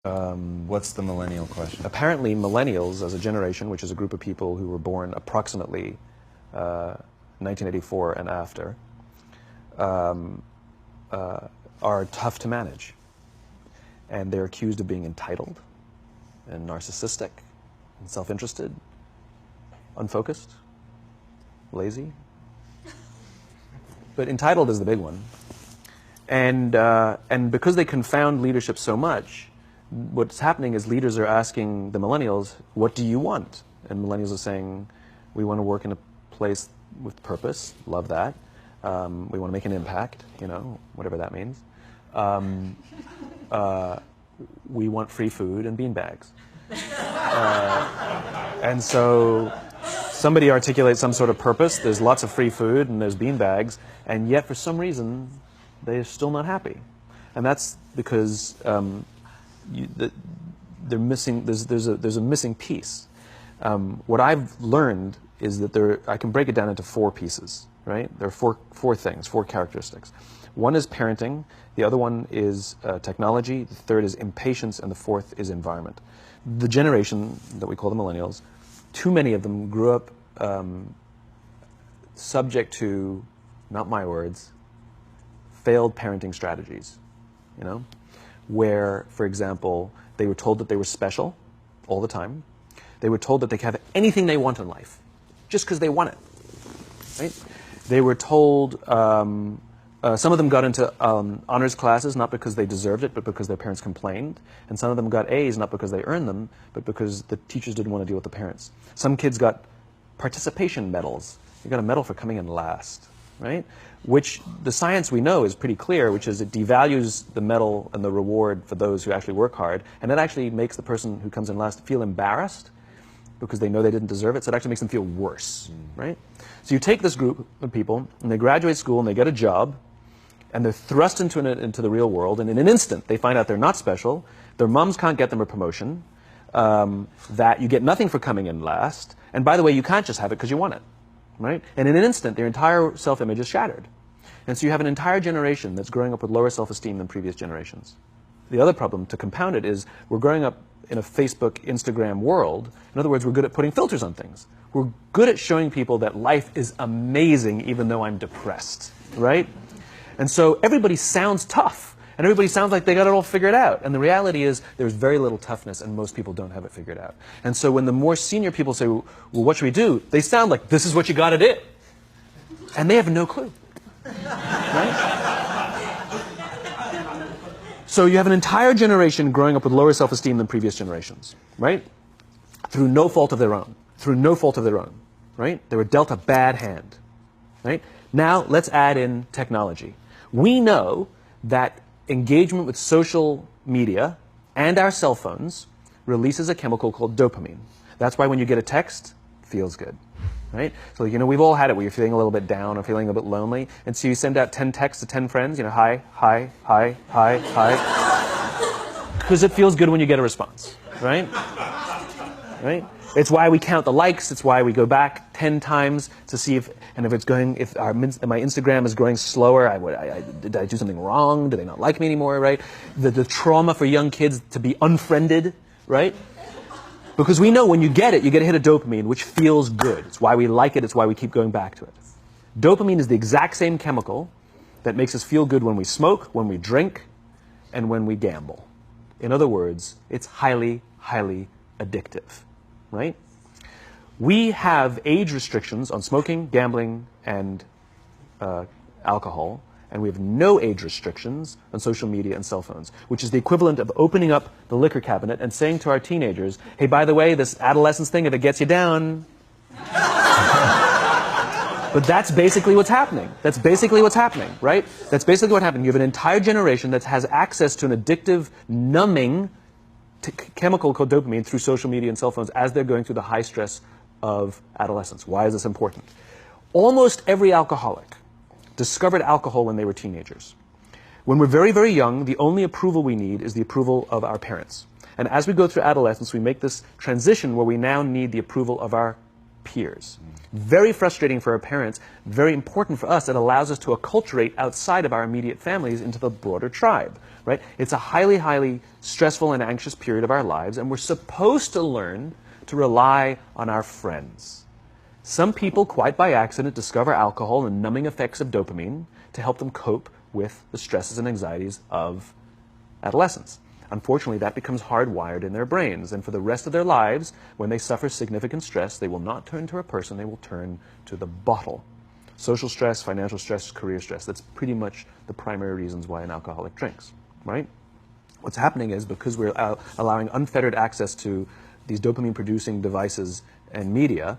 What's the millennial question? Apparently, millennials as a generation, which is a group of people who were born approximately 1984 and after, are tough to manage. And they're accused of being entitled and narcissistic and self-interested, unfocused, lazy. But entitled is the big one. And because they confound leadership so much, what's happening is leaders are asking the millennials, what do you want? And millennials are saying, we want to work in a place with purpose, love that. We want to make an impact, you know, whatever that means. We want free food and beanbags. And so somebody articulates some sort of purpose, there's lots of free food and there's beanbags, and yet for some reason they're still not happy. And that's because they're missing, there's a missing piece. What I've learned is that I can break it down into 4 pieces, right? There are four things, 4 characteristics. One is parenting, the other one is technology, the third is impatience, and the fourth is environment. The generation that we call the millennials, too many of them grew up subject to, not my words, failed parenting strategies, you know? Where, for example, they were told that they were special all the time. They were told that they could have anything they want in life, just because they want it, right? They were told, some of them got into honors classes, not because they deserved it, but because their parents complained. And some of them got A's, not because they earned them, but because the teachers didn't want to deal with the parents. Some kids got participation medals. You got a medal for coming in last, right? Which the science we know is pretty clear, which is it devalues the medal and the reward for those who actually work hard. And it actually makes the person who comes in last feel embarrassed because they know they didn't deserve it. So it actually makes them feel worse, right? So you take this group of people and they graduate school and they get a job and they're thrust into the real world, and in an instant they find out they're not special, their moms can't get them a promotion, that you get nothing for coming in last, and by the way, you can't just have it because you want it, right? And in an instant, their entire self-image is shattered. And so you have an entire generation that's growing up with lower self-esteem than previous generations. The other problem, to compound it, is we're growing up in a Facebook, Instagram world. In other words, we're good at putting filters on things. We're good at showing people that life is amazing even though I'm depressed, right? And so everybody sounds tough, and everybody sounds like they got it all figured out. And the reality is there's very little toughness, and most people don't have it figured out. And so when the more senior people say, well, what should we do? They sound like, this is what you got to do. And they have no clue. Right? So you have an entire generation growing up with lower self-esteem than previous generations, right? Through no fault of their own. Through no fault of their own, right? They were dealt a bad hand, right? Now let's add in technology. We know that engagement with social media and our cell phones releases a chemical called dopamine. That's why when you get a text, it feels good, right? So, you know, we've all had it where you're feeling a little bit down or feeling a bit lonely, and so you send out 10 texts to 10 friends, you know, hi, hi, hi, hi, hi, because it feels good when you get a response, right? Right? It's why we count the likes. It's why we go back 10 times to see if my Instagram is growing slower, did I do something wrong? Do they not like me anymore, right? The trauma for young kids to be unfriended, right? Because we know when you get a hit of dopamine, which feels good. It's why we like it. It's why we keep going back to it. Dopamine is the exact same chemical that makes us feel good when we smoke, when we drink, and when we gamble. In other words, it's highly, highly addictive. Right? We have age restrictions on smoking, gambling, and alcohol, and we have no age restrictions on social media and cell phones, which is the equivalent of opening up the liquor cabinet and saying to our teenagers, hey, by the way, this adolescence thing, if it gets you down. But that's basically what's happening. That's basically what's happening, right? That's basically what happened. You have an entire generation that has access to an addictive, numbing chemical called dopamine through social media and cell phones as they're going through the high stress of adolescence. Why is this important? Almost every alcoholic discovered alcohol when they were teenagers. When we're very, very young, the only approval we need is the approval of our parents. And as we go through adolescence, we make this transition where we now need the approval of our peers. Very frustrating for our parents, very important for us. It allows us to acculturate outside of our immediate families into the broader tribe, right? It's a highly, highly stressful and anxious period of our lives, and we're supposed to learn to rely on our friends. Some people, quite by accident, discover alcohol and numbing effects of dopamine to help them cope with the stresses and anxieties of adolescence. Unfortunately, that becomes hardwired in their brains, and for the rest of their lives, when they suffer significant stress, they will not turn to a person, they will turn to the bottle. Social stress, financial stress, career stress, that's pretty much the primary reasons why an alcoholic drinks, right? What's happening is, because we're allowing unfettered access to these dopamine-producing devices and media,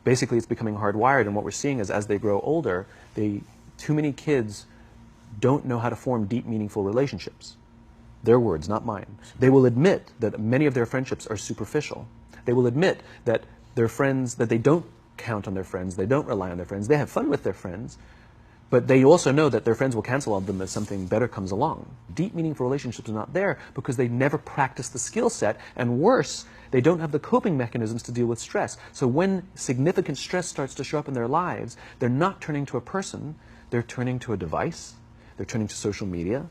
basically it's becoming hardwired, and what we're seeing is, as they grow older, too many kids don't know how to form deep, meaningful relationships. Their words, not mine. They will admit that many of their friendships are superficial. They will admit that their friends, that they don't count on their friends, they don't rely on their friends, they have fun with their friends, but they also know that their friends will cancel on them as something better comes along. Deep, meaningful relationships are not there because they never practice the skill set, and worse, they don't have the coping mechanisms to deal with stress. So when significant stress starts to show up in their lives, they're not turning to a person, they're turning to a device, they're turning to social media,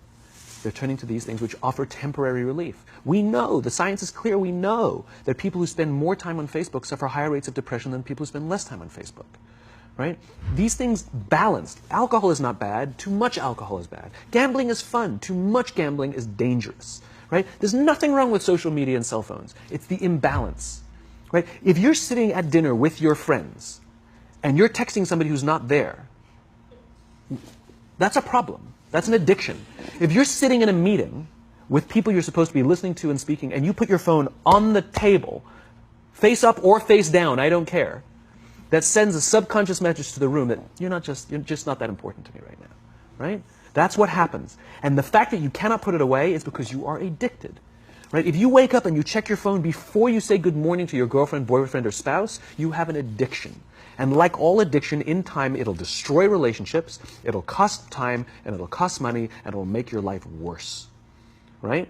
they're turning to these things which offer temporary relief. We know, the science is clear, we know that people who spend more time on Facebook suffer higher rates of depression than people who spend less time on Facebook, right? These things balanced. Alcohol is not bad, too much alcohol is bad. Gambling is fun, too much gambling is dangerous, right? There's nothing wrong with social media and cell phones. It's the imbalance, right? If you're sitting at dinner with your friends and you're texting somebody who's not there, that's a problem. That's an addiction. If you're sitting in a meeting with people you're supposed to be listening to and speaking, and you put your phone on the table, face up or face down, I don't care, that sends a subconscious message to the room that you're just not that important to me right now, right? That's what happens. And the fact that you cannot put it away is because you are addicted, right? If you wake up and you check your phone before you say good morning to your girlfriend, boyfriend, or spouse, you have an addiction. And like all addiction, in time, it'll destroy relationships, it'll cost time, and it'll cost money, and it'll make your life worse, right?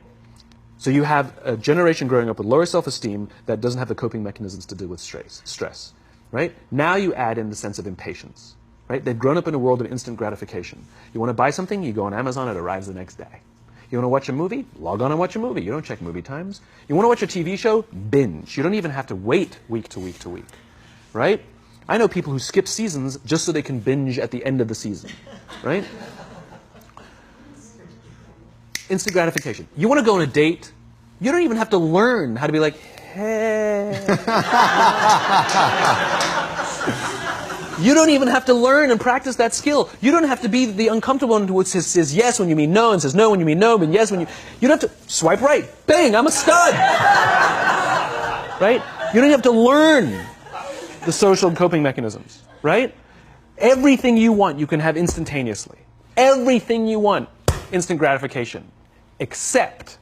So you have a generation growing up with lower self-esteem that doesn't have the coping mechanisms to deal with stress, right? Now you add in the sense of impatience, right? They've grown up in a world of instant gratification. You want to buy something, you go on Amazon, it arrives the next day. You want to watch a movie? Log on and watch a movie. You don't check movie times. You want to watch a TV show? Binge. You don't even have to wait week to week to week, right? I know people who skip seasons just so they can binge at the end of the season, right? Instant gratification. You want to go on a date? You don't even have to learn how to be like, hey. You don't even have to learn and practice that skill. You don't have to be the uncomfortable one who says yes when you mean no and says no when you mean no, but yes when you... You don't have to swipe right. Bang, I'm a stud. Right? You don't have to learn the social coping mechanisms, right? Everything you want, you can have instantaneously. Everything you want, instant gratification. Except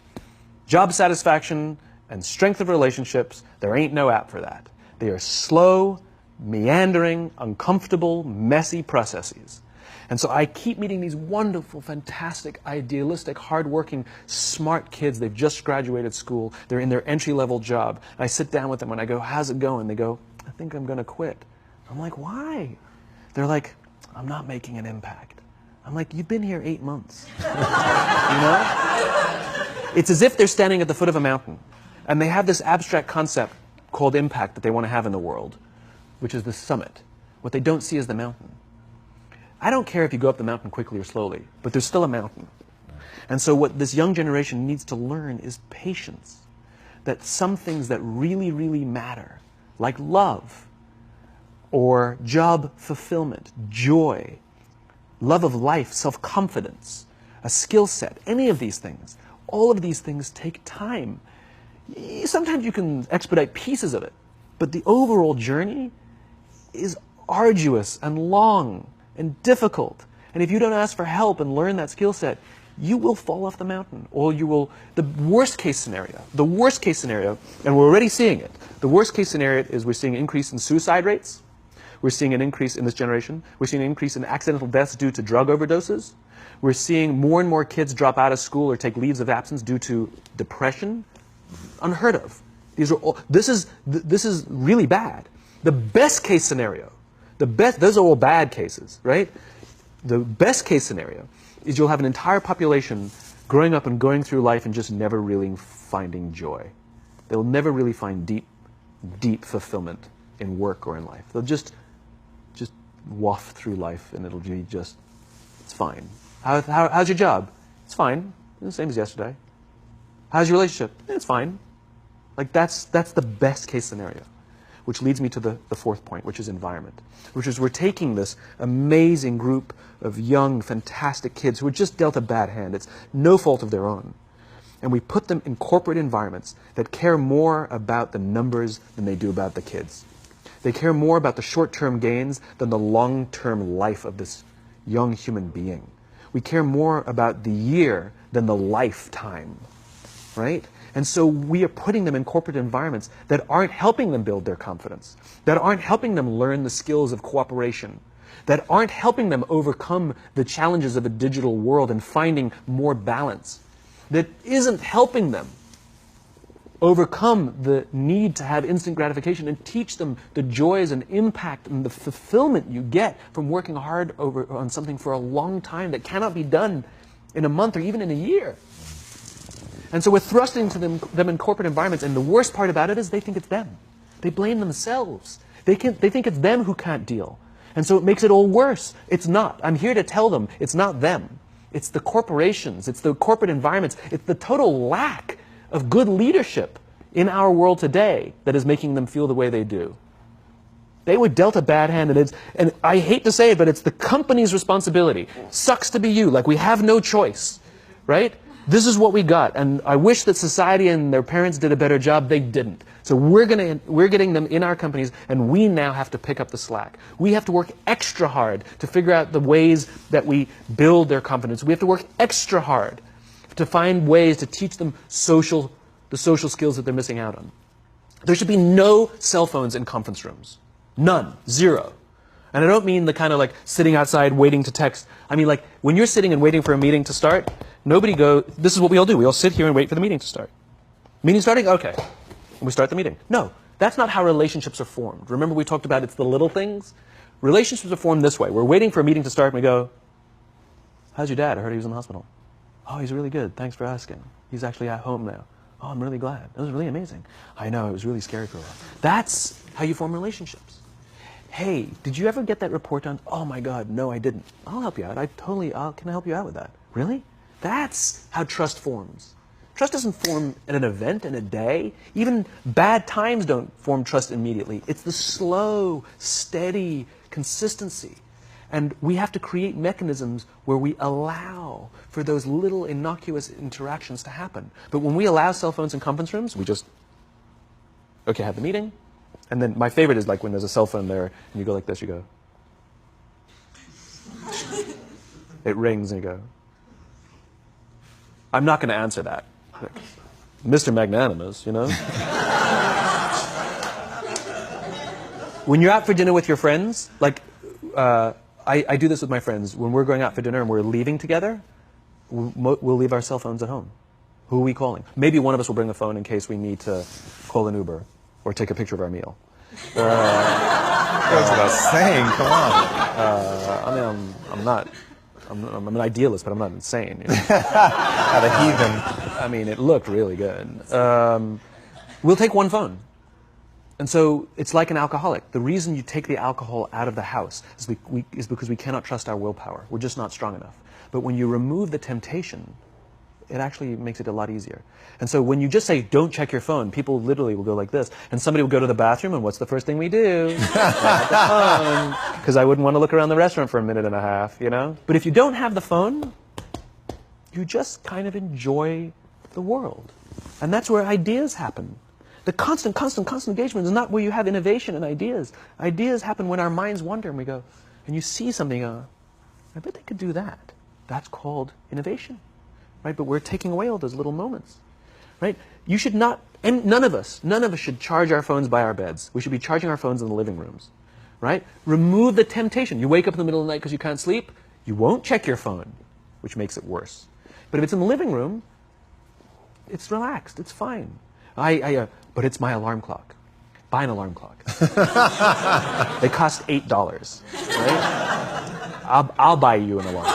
job satisfaction and strength of relationships, there ain't no app for that. They are slow, meandering, uncomfortable, messy processes. And so I keep meeting these wonderful, fantastic, idealistic, hardworking, smart kids. They've just graduated school. They're in their entry-level job. And I sit down with them and I go, how's it going? They go, I think I'm going to quit. I'm like, why? They're like, I'm not making an impact. I'm like, you've been here 8 months. You know? It's as if they're standing at the foot of a mountain, and they have this abstract concept called impact that they want to have in the world, which is the summit. What they don't see is the mountain. I don't care if you go up the mountain quickly or slowly, but there's still a mountain. And so what this young generation needs to learn is patience. That some things that really, really matter, like love, or job fulfillment, joy, love of life, self-confidence, a skill set, any of these things, all of these things take time. Sometimes you can expedite pieces of it, but the overall journey is arduous and long and difficult. And if you don't ask for help and learn that skill set, you will fall off the mountain, or you will, the worst case scenario, and we're already seeing it, the worst case scenario is we're seeing an increase in suicide rates, we're seeing an increase in this generation, we're seeing an increase in accidental deaths due to drug overdoses, we're seeing more and more kids drop out of school or take leaves of absence due to depression. Unheard of. These are all, this is really bad. The best case scenario, those are all bad cases, right? The best case scenario is you'll have an entire population growing up and going through life and just never really finding joy. They'll never really find deep fulfillment in work or in life. They'll just waft through life and it'll be just, it's fine. How's your job? It's fine. The same as yesterday. How's your relationship? It's fine. Like that's the best case scenario. Which leads me to the fourth point, which is environment. Which is we're taking this amazing group of young, fantastic kids who were just dealt a bad hand. It's no fault of their own. And we put them in corporate environments that care more about the numbers than they do about the kids. They care more about the short-term gains than the long-term life of this young human being. We care more about the year than the lifetime, right? And so we are putting them in corporate environments that aren't helping them build their confidence, that aren't helping them learn the skills of cooperation, that aren't helping them overcome the challenges of a digital world and finding more balance, that isn't helping them overcome the need to have instant gratification and teach them the joys and impact and the fulfillment you get from working hard on something for a long time that cannot be done in a month or even in a year. And so we're thrusting to them in corporate environments, and the worst part about it is they think it's them. They blame themselves. They think it's them who can't deal. And so it makes it all worse. It's not. I'm here to tell them it's not them. It's the corporations. It's the corporate environments. It's the total lack of good leadership in our world today that is making them feel the way they do. They were dealt a bad hand, and I hate to say it, but it's the company's responsibility. Sucks to be you. Like, we have no choice, right? This is what we got, and I wish that society and their parents did a better job. They didn't. So we're getting them in our companies, and we now have to pick up the slack. We have to work extra hard to figure out the ways that we build their confidence. We have to work extra hard to find ways to teach them the social skills that they're missing out on. There should be no cell phones in conference rooms. None. Zero. And I don't mean the kind of like sitting outside waiting to text. I mean like when you're sitting and waiting for a meeting to start, this is what we all do. We all sit here and wait for the meeting to start. Meeting starting? Okay. And we start the meeting. No, that's not how relationships are formed. Remember we talked about it's the little things? Relationships are formed this way. We're waiting for a meeting to start and we go, how's your dad? I heard he was in the hospital. Oh, he's really good. Thanks for asking. He's actually at home now. Oh, I'm really glad. That was really amazing. I know, it was really scary for a while. That's how you form relationships. Hey, did you ever get that report done? Oh my God, no, I didn't. I'll help you out. Can I help you out with that? Really? That's how trust forms. Trust doesn't form in an event, in a day. Even bad times don't form trust immediately. It's the slow, steady consistency. And we have to create mechanisms where we allow for those little innocuous interactions to happen. But when we allow cell phones in conference rooms, we just, okay, have the meeting. And then my favorite is like when there's a cell phone there and you go like this, you go. It rings and you go. I'm not going to answer that. Like, Mr. Magnanimous, you know? When you're out for dinner with your friends, like, I do this with my friends. When we're going out for dinner and we're leaving together, we'll leave our cell phones at home. Who are we calling? Maybe one of us will bring a phone in case we need to call an Uber or take a picture of our meal. That's what I was saying. Come on. I'm an idealist, but I'm not insane. You know? Not a heathen. I mean, it looked really good. We'll take one phone. And so it's like an alcoholic. The reason you take the alcohol out of the house is because we cannot trust our willpower. We're just not strong enough. But when you remove the temptation, it actually makes it a lot easier. And so when you just say, don't check your phone, people literally will go like this. And somebody will go to the bathroom, and what's the first thing we do? Because I wouldn't want to look around the restaurant for a minute and a half, you know? But if you don't have the phone, you just kind of enjoy the world. And that's where ideas happen. The constant engagement is not where you have innovation and ideas. Ideas happen when our minds wander and we go, and you see something, I bet they could do that. That's called innovation, right? But we're taking away all those little moments, right? You should not, and none of us should charge our phones by our beds. We should be charging our phones in the living rooms, right? Remove the temptation. You wake up in the middle of the night because you can't sleep, you won't check your phone, which makes it worse. But if it's in the living room, it's relaxed, it's fine. But it's my alarm clock. buy an alarm clock. They cost $8, right? I'll buy you an alarm.